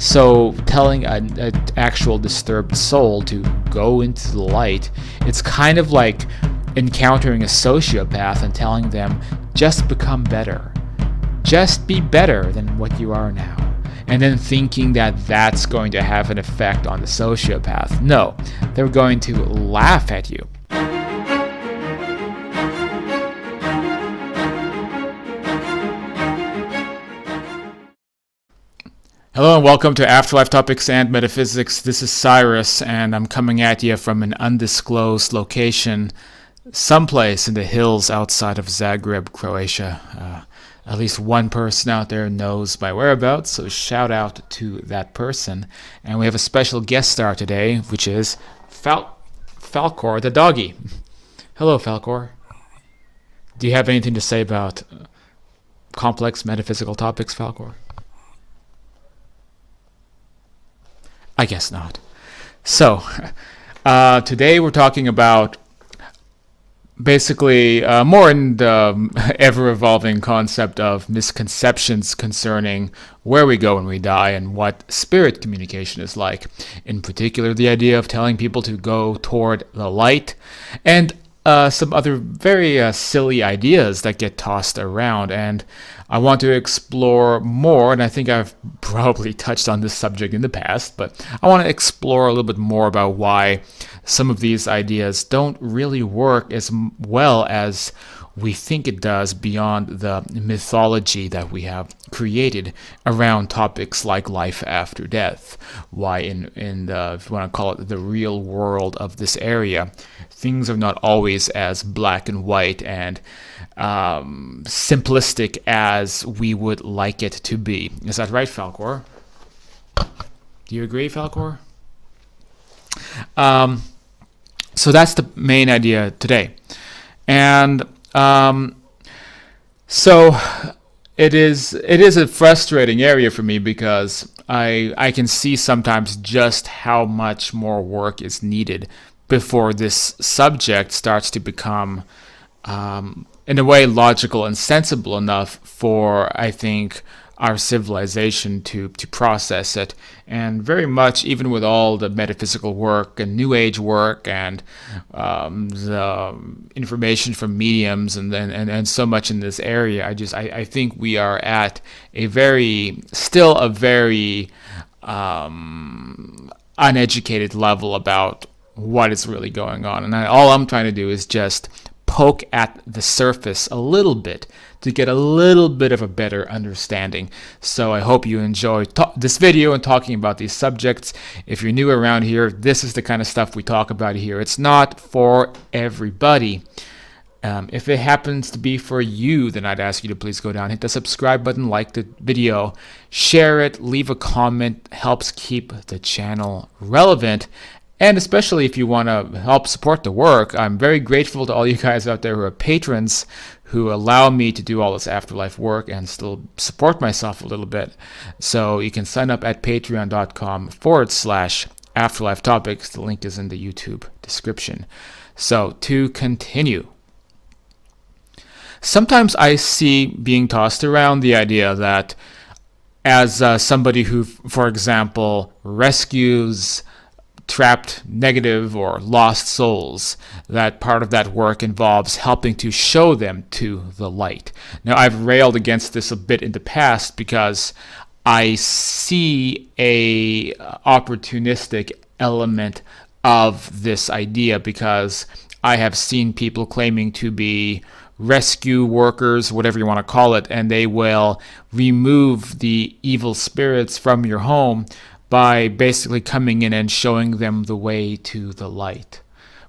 So telling an actual disturbed soul to go into the light, it's kind of like encountering a sociopath and telling them, just become better. Just be better than what you are now. And then thinking that that's going to have an effect on the sociopath. No, they're going to laugh at you. Hello and welcome to Afterlife Topics and Metaphysics. This is Cyrus, and I'm coming at you from an undisclosed location, someplace in the hills outside of Zagreb, Croatia. At least one person out there knows my whereabouts, so shout out to that person. And we have a special guest star today, which is Falcor the doggy. Hello, Falcor. Do you have anything to say about complex metaphysical topics, Falcor? I guess not. So, today we're talking about basically more in the ever-evolving concept of misconceptions concerning where we go when we die and what spirit communication is like. In particular, the idea of telling people to go toward the light, and some other very silly ideas that get tossed around. And I want to explore more, and I think I've probably touched on this subject in the past, but I want to explore a little bit more about why some of these ideas don't really work as well as we think it does beyond the mythology that we have created around topics like life after death. Why in the, if you want to call it the real world of this area, things are not always as black and white and simplistic as we would like it to be. Is that right, Falcor? Do you agree, Falcor? So that's the main idea today. And so it is a frustrating area for me because I can see sometimes just how much more work is needed before this subject starts to become in a way logical and sensible enough for, I think, our civilization to process it. And very much, even with all the metaphysical work and New Age work and the information from mediums and so much in this area, I think we are at still a very uneducated level about what is really going on. And all I'm trying to do is just poke at the surface a little bit to get a little bit of a better understanding. So I hope you enjoy this video and talking about these subjects. If you're new around here, this is the kind of stuff we talk about here. It's not for everybody. If it happens to be for you, then I'd ask you to please go down, hit the subscribe button, like the video, share it, leave a comment. Helps keep the channel relevant. And especially if you want to help support the work, I'm very grateful to all you guys out there who are patrons who allow me to do all this afterlife work and still support myself a little bit. So you can sign up at patreon.com/afterlife topics. The link is in the YouTube description. So to continue. Sometimes I see being tossed around the idea that as somebody who, for example, rescues trapped, negative, or lost souls, that part of that work involves helping to show them to the light. Now, I've railed against this a bit in the past because I see a opportunistic element of this idea, because I have seen people claiming to be rescue workers, whatever you want to call it, and they will remove the evil spirits from your home by basically coming in and showing them the way to the light,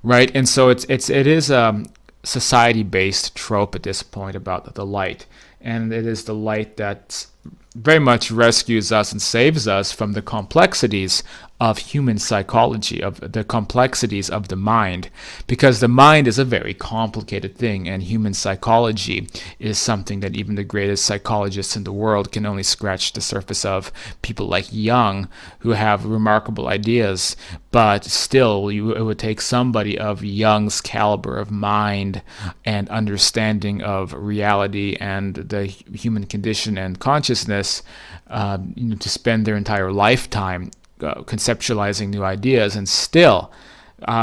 right? And so it is a society-based trope at this point about the light, and it is the light that very much rescues us and saves us from the complexities of human psychology, of the complexities of the mind, because the mind is a very complicated thing, and human psychology is something that even the greatest psychologists in the world can only scratch the surface of. People like Jung, who have remarkable ideas, but still, it would take somebody of Jung's caliber of mind and understanding of reality and the human condition and consciousness, to spend their entire lifetime conceptualizing new ideas, and still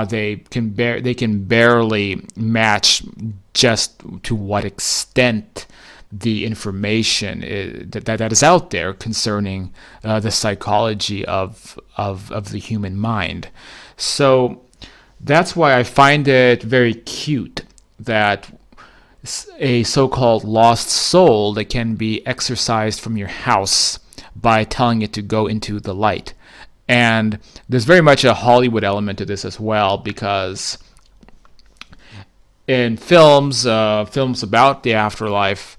they can barely match just to what extent the information that is out there concerning the psychology of the human mind. So that's why I find it very cute that a so-called lost soul that can be exorcised from your house by telling it to go into the light. And there's very much a Hollywood element to this as well, because in films about the afterlife,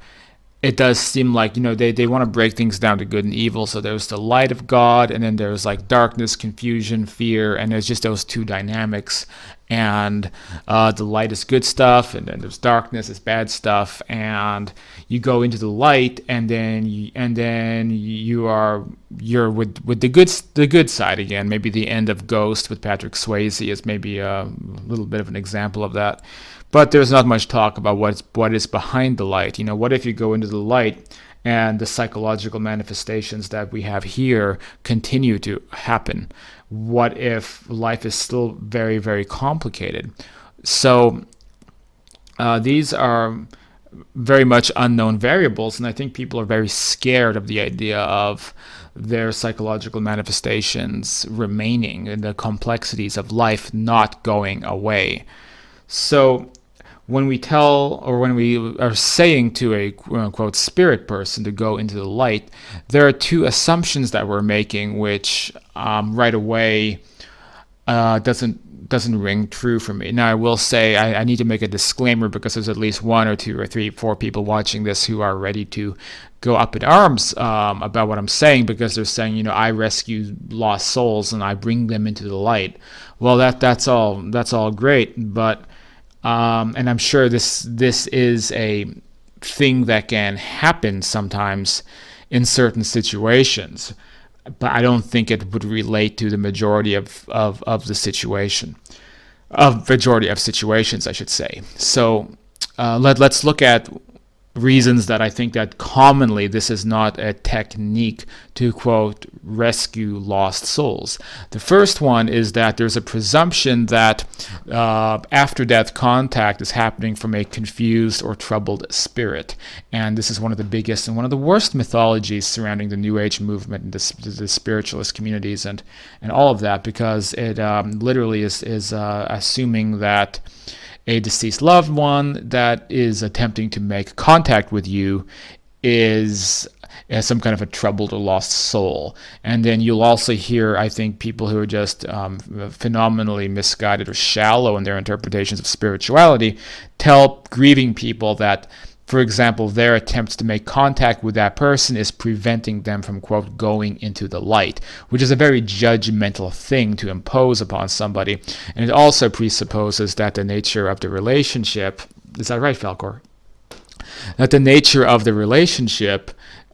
it does seem like, they want to break things down to good and evil. So there's the light of God, and then there's like darkness, confusion, fear, and there's just those two dynamics. And the light is good stuff, and then there's darkness is bad stuff. And you go into the light, and then you're with the good side again. Maybe the end of Ghost with Patrick Swayze is maybe a little bit of an example of that. But there's not much talk about what is behind the light. What if you go into the light and the psychological manifestations that we have here continue to happen? What if life is still very, very complicated? So these are very much unknown variables, and I think people are very scared of the idea of their psychological manifestations remaining and the complexities of life not going away. So when we are saying to a quote-unquote spirit person to go into the light, there are two assumptions that we're making, which right away doesn't ring true for me. Now, I will say I need to make a disclaimer, because there's at least one or two or three, four people watching this who are ready to go up in arms about what I'm saying, because they're saying, I rescue lost souls and I bring them into the light. Well, that's all great, but and I'm sure this is a thing that can happen sometimes in certain situations, but I don't think it would relate to the majority of the situation, of majority of situations, I should say. So let's look at reasons that I think that commonly this is not a technique to, quote, rescue lost souls. The first one is that there's a presumption that after-death contact is happening from a confused or troubled spirit. And this is one of the biggest and one of the worst mythologies surrounding the New Age movement and the spiritualist communities and all of that, because it literally is assuming that a deceased loved one that is attempting to make contact with you is some kind of a troubled or lost soul. And then you'll also hear, I think, people who are just phenomenally misguided or shallow in their interpretations of spirituality tell grieving people that, for example, their attempts to make contact with that person is preventing them from, quote, going into the light, which is a very judgmental thing to impose upon somebody. And it also presupposes that the nature of the relationship, is that right, Falcor? That the nature of the relationship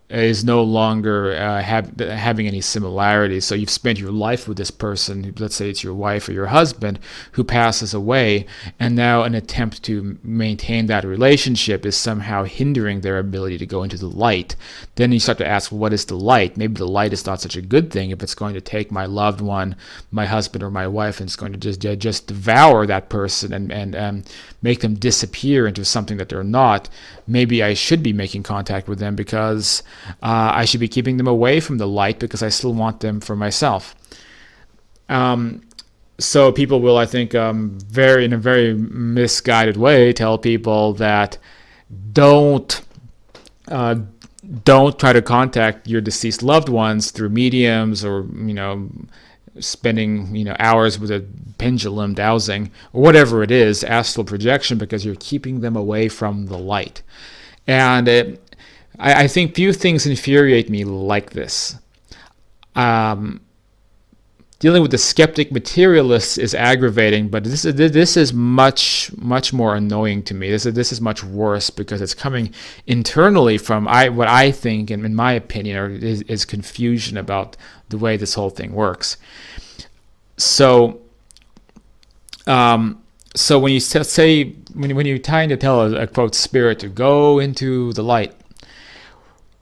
is no longer having any similarities. So you've spent your life with this person, let's say it's your wife or your husband, who passes away, and now an attempt to maintain that relationship is somehow hindering their ability to go into the light. Then you start to ask, well, what is the light? Maybe the light is not such a good thing if it's going to take my loved one, my husband or my wife, and it's going to just devour that person and make them disappear into something that they're not. Maybe I should be making contact with them, because I should be keeping them away from the light, because I still want them for myself. So people will, I think, in a very misguided way, tell people that don't try to contact your deceased loved ones through mediums, or spending hours with a pendulum dowsing, or whatever it is, astral projection, because you're keeping them away from the light. And I think few things infuriate me like this. dealing with the skeptic materialist is aggravating, but this is much more annoying to me. This is much worse because it's coming internally from what I think, and in my opinion, is confusion about the way this whole thing works. So, so when you say when you're trying to tell a quote spirit to go into the light,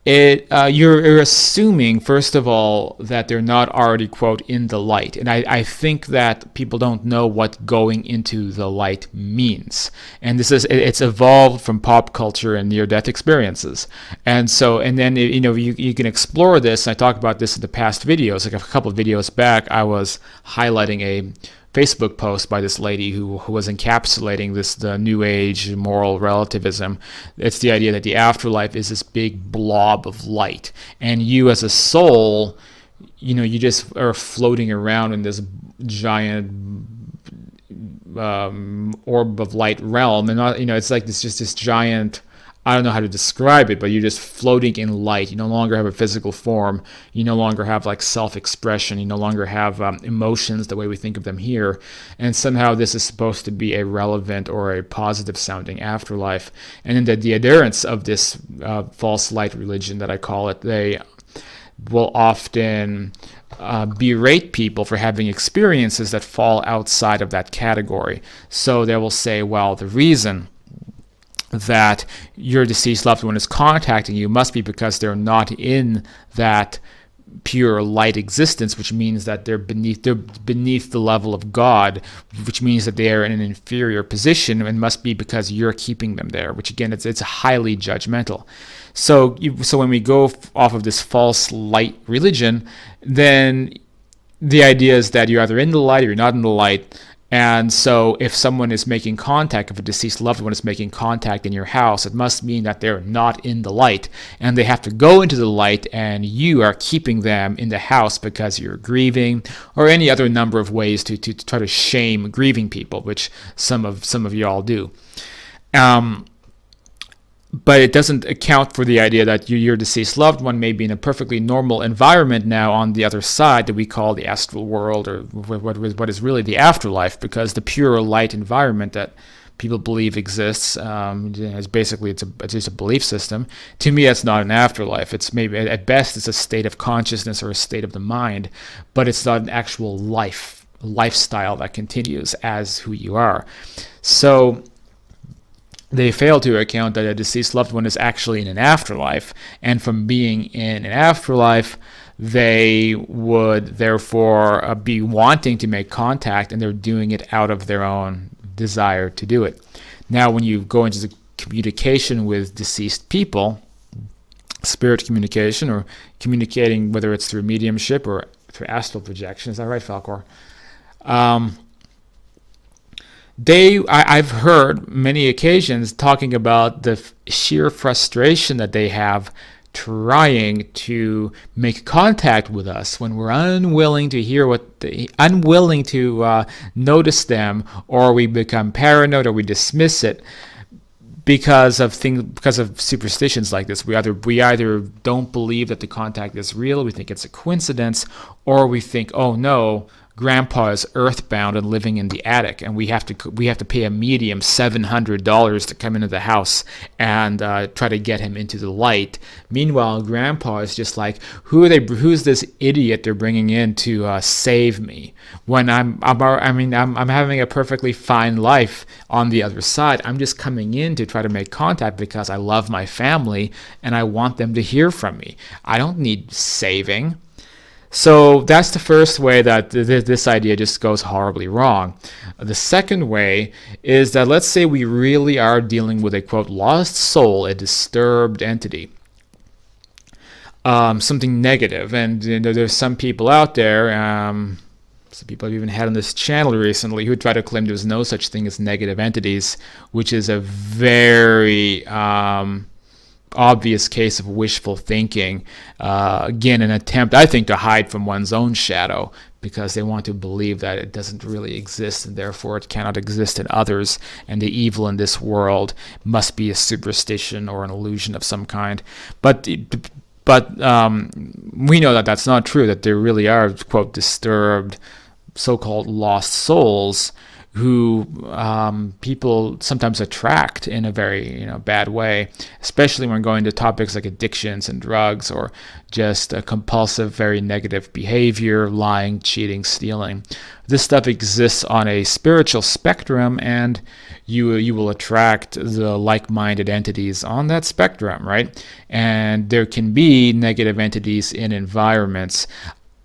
you're assuming, first of all, that they're not already, quote, in the light. And I think that people don't know what going into the light means. And it's evolved from pop culture and near-death experiences. And so, and then, you can explore this. I talked about this in the past videos. Like a couple of videos back, I was highlighting a Facebook post by this lady who was encapsulating the new age moral relativism. It's the idea that the afterlife is this big blob of light, and you as a soul, you just are floating around in this giant orb of light realm, and it's like this giant. I don't know how to describe it, but you're just floating in light. You no longer have a physical form. You no longer have like self-expression. You no longer have emotions the way we think of them here. And somehow this is supposed to be a relevant or a positive sounding afterlife. And then the adherents of this false light religion that I call it, they will often berate people for having experiences that fall outside of that category. So they will say, well, the reason that your deceased loved one is contacting you must be because they're not in that pure light existence, which means that they're beneath the level of God, which means that they are in an inferior position, and must be because you're keeping them there, which again, it's highly judgmental. So when we go off of this false light religion, then the idea is that you're either in the light or you're not in the light. And so if someone is making contact, if a deceased loved one is making contact in your house, it must mean that they're not in the light, and they have to go into the light, and you are keeping them in the house because you're grieving, or any other number of ways to try to shame grieving people, which some of you all do. But it doesn't account for the idea that your deceased loved one may be in a perfectly normal environment now on the other side that we call the astral world, or what is really the afterlife, because the pure light environment that people believe exists is basically it's just a belief system. To me, that's not an afterlife. It's maybe at best it's a state of consciousness or a state of the mind, but it's not an actual lifestyle that continues as who you are. So they fail to account that a deceased loved one is actually in an afterlife, and from being in an afterlife, they would therefore be wanting to make contact, and they're doing it out of their own desire to do it. Now, when you go into the communication with deceased people, spirit communication, or communicating, whether it's through mediumship or through astral projection, is that right, Falcor? I've heard many occasions talking about the sheer frustration that they have trying to make contact with us when we're unwilling to hear unwilling to notice them, or we become paranoid, or we dismiss it because of superstitions like this. We either don't believe that the contact is real, we think it's a coincidence, or we think, oh no, Grandpa is earthbound and living in the attic, and we have to pay a medium $700 to come into the house and try to get him into the light. Meanwhile, Grandpa is just like, who's this idiot they're bringing in to save me when I'm having a perfectly fine life on the other side. I'm just coming in to try to make contact because I love my family and I want them to hear from me. I don't need saving. So that's the first way that this idea just goes horribly wrong. The second way is that, let's say we really are dealing with a, quote, lost soul, a disturbed entity, something negative. And there's some people out there, some people I've even had on this channel recently, who try to claim there's no such thing as negative entities, which is a very obvious case of wishful thinking. Again, an attempt, I think, to hide from one's own shadow, because they want to believe that it doesn't really exist, and therefore it cannot exist in others, and the evil in this world must be a superstition or an illusion of some kind. But But we know that that's not true, that there really are, quote, disturbed, so-called lost souls who people sometimes attract in a very bad way, especially when going to topics like addictions and drugs, or just a compulsive, very negative behavior, lying, cheating, stealing. This stuff exists on a spiritual spectrum, and you will attract the like-minded entities on that spectrum, right? And there can be negative entities in environments.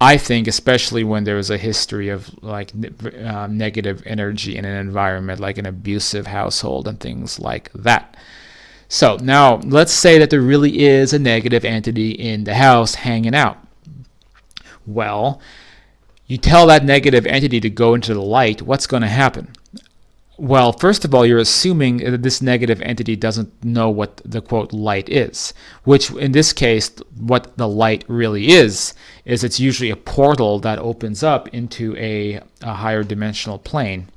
I think, especially when there is a history of like negative energy in an environment, like an abusive household and things like that. So now let's say that there really is a negative entity in the house hanging out. Well, you tell that negative entity to go into the light, what's going to happen? Well, first of all, you're assuming that this negative entity doesn't know what the quote light is, which in this case, what the light really is it's usually a portal that opens up into a higher dimensional plane.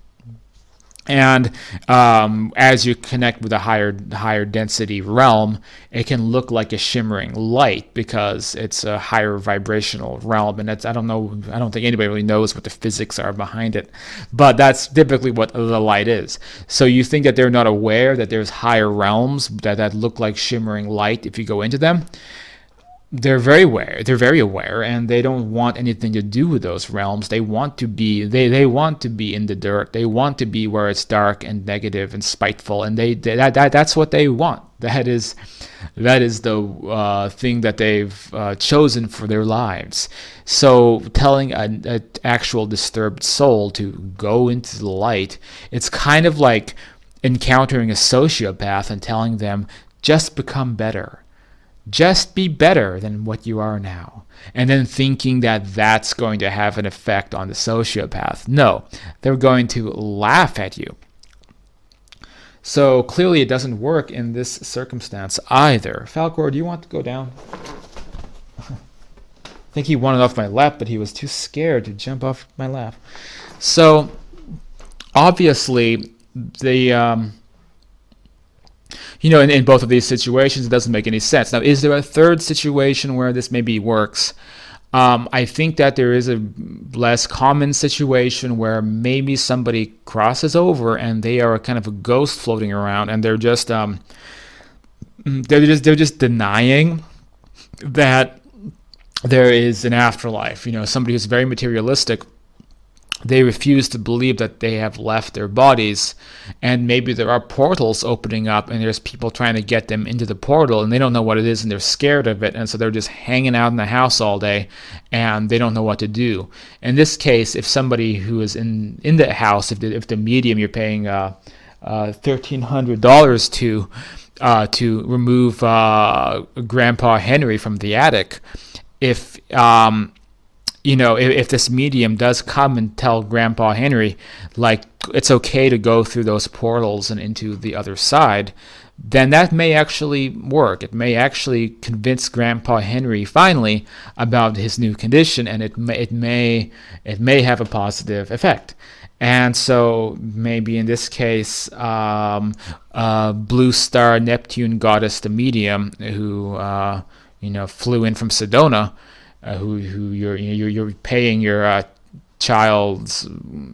And as you connect with a higher density realm, it can look like a shimmering light because it's a higher vibrational realm. And I don't think anybody really knows what the physics are behind it, but that's typically what the light is. So you think that they're not aware that there's higher realms that look like shimmering light if you go into them? They're very aware, and they don't want anything to do with those realms. They want to be they want to be in the dirt. They want to be where it's dark and negative and spiteful, and that's what they want. That is the thing that they've chosen for their lives. So telling an actual disturbed soul to go into the light, it's kind of like encountering a sociopath and telling them, just become better. Just be better than what you are now. And then thinking that that's going to have an effect on the sociopath. No, they're going to laugh at you. So clearly it doesn't work in this circumstance either. Falcor, do you want to go down? I think he wanted off my lap, but he was too scared to jump off my lap. So obviously the... in both of these situations, it doesn't make any sense. Now, is there a third situation where this maybe works? I think that there is a less common situation where maybe somebody crosses over and they are kind of a ghost floating around, and they're just denying that there is an afterlife. Somebody who's very materialistic. They refuse to believe that they have left their bodies, and maybe there are portals opening up and there's people trying to get them into the portal, and they don't know what it is and they're scared of it, and so they're just hanging out in the house all day and they don't know what to do. In this case, if somebody who is in the house, if the medium you're paying $1,300 to remove Grandpa Henry from the attic, if this medium does come and tell Grandpa Henry, like, it's okay to go through those portals and into the other side, then that may actually work. It may actually convince Grandpa Henry finally about his new condition, and it may have a positive effect. And so maybe in this case, Blue Star Neptune goddess, the medium, who flew in from Sedona, who you're paying your child's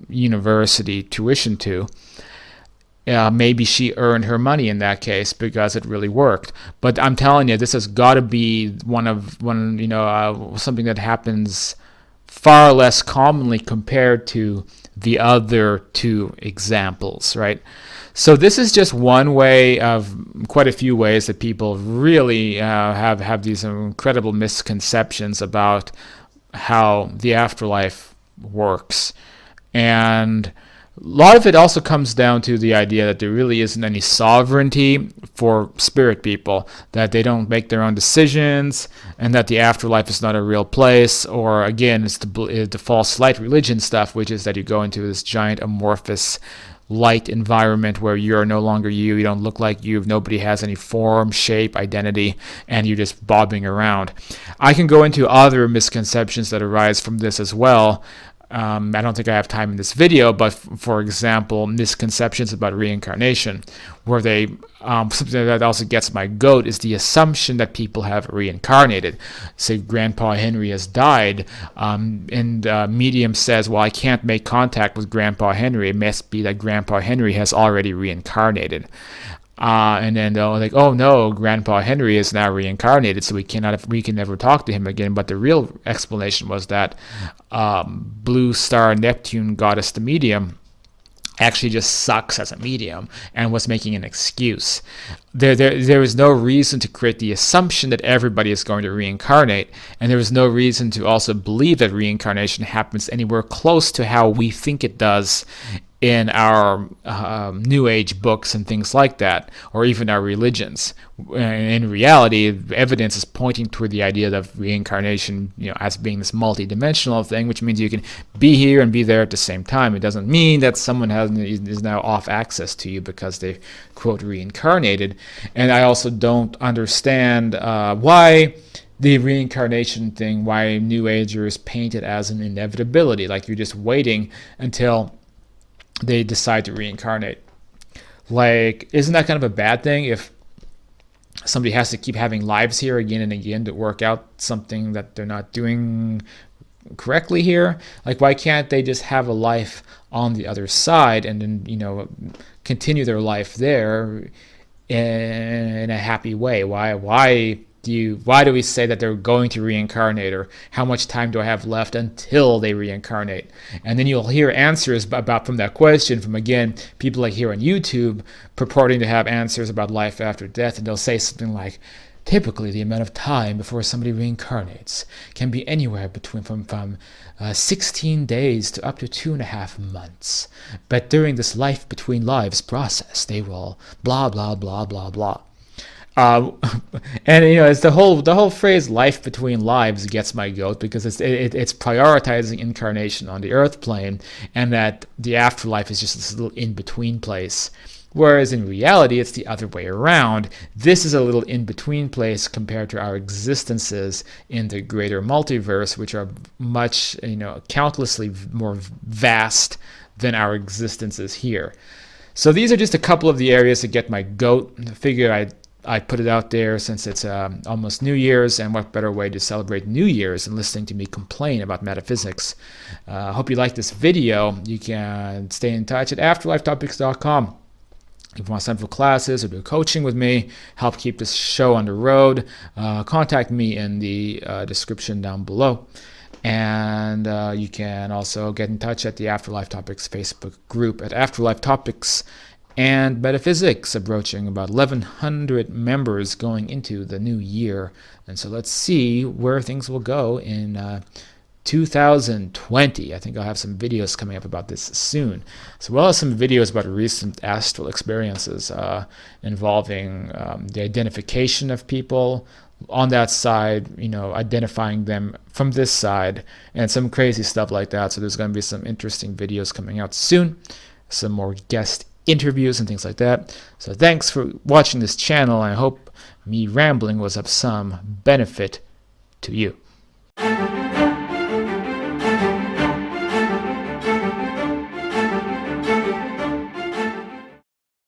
university tuition to, maybe she earned her money in that case because it really worked. But I'm telling you, this has got to be something that happens far less commonly compared to the other two examples, right? So this is just one way of quite a few ways that people really have these incredible misconceptions about how the afterlife works. And a lot of it also comes down to the idea that there really isn't any sovereignty for spirit people, that they don't make their own decisions, and that the afterlife is not a real place. Or again, it's the false light religion stuff, which is that you go into this giant amorphous light environment where you're no longer you don't look like you, nobody has any form, shape, identity, and you're just bobbing around. I can go into other misconceptions that arise from this as well. I don't think I have time in this video, but for example, misconceptions about reincarnation, where they something that also gets my goat is the assumption that people have reincarnated. Say Grandpa Henry has died, and medium says, well, I can't make contact with Grandpa Henry. It must be that Grandpa Henry has already reincarnated. And then they're like, oh no, Grandpa Henry is now reincarnated, so we can never talk to him again. But the real explanation was that Blue Star Neptune goddess, the medium, actually just sucks as a medium and was making an excuse. There is no reason to create the assumption that everybody is going to reincarnate, and there is no reason to also believe that reincarnation happens anywhere close to how we think it does in our New Age books and things like that, or even our religions. In reality, evidence is pointing toward the idea of reincarnation, as being this multi-dimensional thing, which means you can be here and be there at the same time. It doesn't mean that someone is now off access to you because they, quote, reincarnated. And I also don't understand why the reincarnation thing, why New Agers paint it as an inevitability, like you're just waiting until they decide to reincarnate. Like, isn't that kind of a bad thing if somebody has to keep having lives here again and again to work out something that they're not doing correctly here? Like, why can't they just have a life on the other side and then, continue their life there in a happy way? Why do we say that they're going to reincarnate, or how much time do I have left until they reincarnate? And then you'll hear answers from that question from, again, people like here on YouTube purporting to have answers about life after death, and they'll say something like, typically the amount of time before somebody reincarnates can be anywhere between from 16 days to up to 2.5 months. But during this life between lives process, they will blah, blah, blah, blah, blah. And it's the whole phrase "life between lives" gets my goat, because it's prioritizing incarnation on the earth plane, and that the afterlife is just this little in between place. Whereas in reality, it's the other way around. This is a little in between place compared to our existences in the greater multiverse, which are much, countlessly more vast than our existences here. So these are just a couple of the areas that get my goat. I figured I put it out there since it's almost New Year's, and what better way to celebrate New Year's than listening to me complain about metaphysics. I hope you like this video. You can stay in touch at afterlifetopics.com. If you want to sign up for classes or do coaching with me, help keep this show on the road, contact me in the description down below. And you can also get in touch at the Afterlife Topics Facebook group at Afterlife Topics and Metaphysics, approaching about 1,100 members going into the new year. And so let's see where things will go in 2020. I think I'll have some videos coming up about this soon, as well as some videos about recent astral experiences involving the identification of people on that side, identifying them from this side, and some crazy stuff like that. So there's going to be some interesting videos coming out soon, some more guest interviews and things like that. So thanks for watching this channel. I hope me rambling was of some benefit to you.